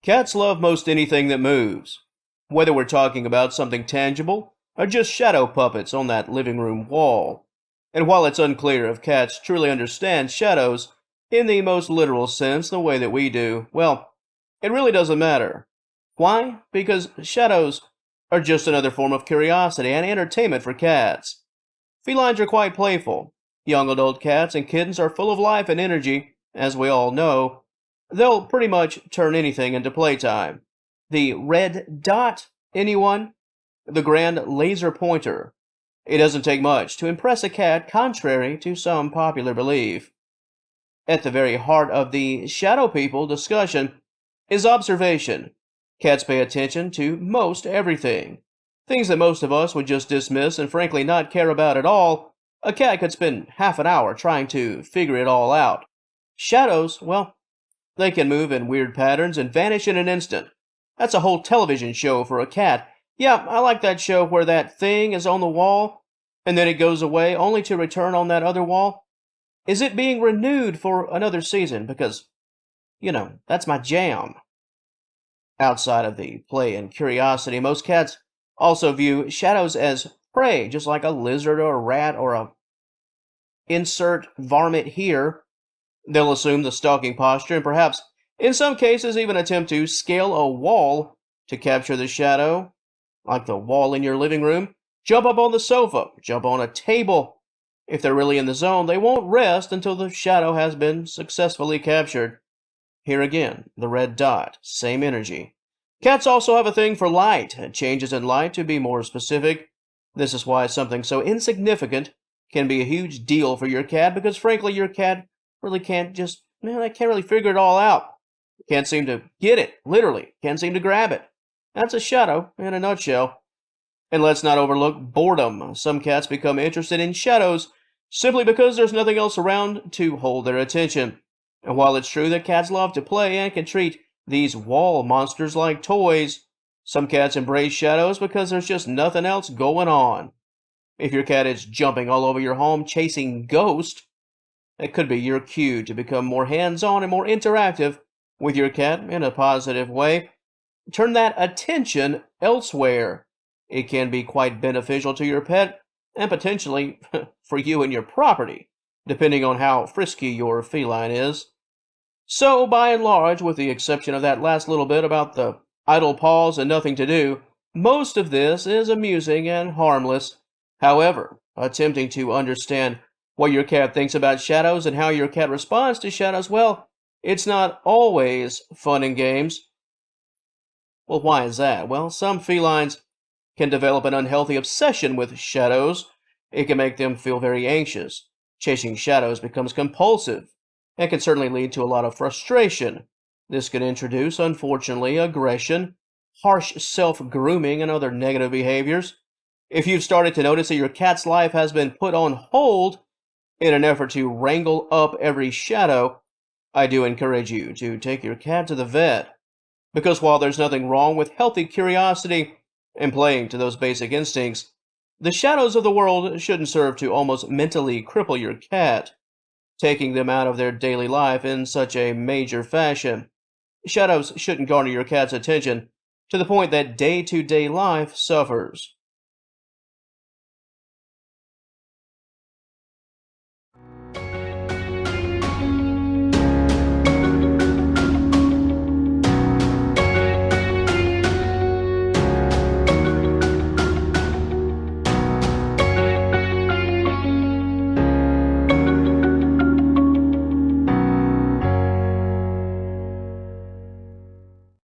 Cats love most anything that moves, whether we're talking about something tangible or just shadow puppets on that living room wall. And while it's unclear if cats truly understand shadows in the most literal sense the way that we do, well, it really doesn't matter. Why? Because shadows are just another form of curiosity and entertainment for cats. Felines are quite playful. Young adult cats and kittens are full of life and energy, as we all know. They'll pretty much turn anything into playtime. The red dot, anyone? The grand laser pointer. It doesn't take much to impress a cat, contrary to some popular belief. At the very heart of the shadow people discussion is observation. Cats pay attention to most everything. Things that most of us would just dismiss and frankly not care about at all, a cat could spend half an hour trying to figure it all out. Shadows, well, they can move in weird patterns and vanish in an instant. That's a whole television show for a cat. Yeah, I like that show where that thing is on the wall and then it goes away only to return on that other wall. Is it being renewed for another season? Because, that's my jam. Outside of the play and curiosity, most cats also view shadows as prey, just like a lizard or a rat or a insert varmint here. They'll assume the stalking posture and perhaps, in some cases, even attempt to scale a wall to capture the shadow, like the wall in your living room. Jump up on the sofa, jump on a table. If they're really in the zone, they won't rest until the shadow has been successfully captured. Here again, the red dot, same energy. Cats also have a thing for light, changes in light to be more specific. This is why something so insignificant can be a huge deal for your cat, because frankly, your cat really can't they can't really figure it all out. Can't seem to get it, literally. Can't seem to grab it. That's a shadow in a nutshell. And let's not overlook boredom. Some cats become interested in shadows simply because there's nothing else around to hold their attention. And while it's true that cats love to play and can treat these wall monsters like toys, some cats embrace shadows because there's just nothing else going on. If your cat is jumping all over your home chasing ghosts, it could be your cue to become more hands-on and more interactive with your cat in a positive way. Turn that attention elsewhere. It can be quite beneficial to your pet and potentially for you and your property, depending on how frisky your feline is. So, by and large, with the exception of that last little bit about the idle paws and nothing to do, most of this is amusing and harmless. However, attempting to understand what your cat thinks about shadows and how your cat responds to shadows, well, it's not always fun and games. Well, why is that? Well, some felines can develop an unhealthy obsession with shadows. It can make them feel very anxious. Chasing shadows becomes compulsive and can certainly lead to a lot of frustration. This can introduce, unfortunately, aggression, harsh self-grooming, and other negative behaviors. If you've started to notice that your cat's life has been put on hold in an effort to wrangle up every shadow, I do encourage you to take your cat to the vet. Because while there's nothing wrong with healthy curiosity and playing to those basic instincts, the shadows of the world shouldn't serve to almost mentally cripple your cat, taking them out of their daily life in such a major fashion. Shadows shouldn't garner your cat's attention to the point that day-to-day life suffers.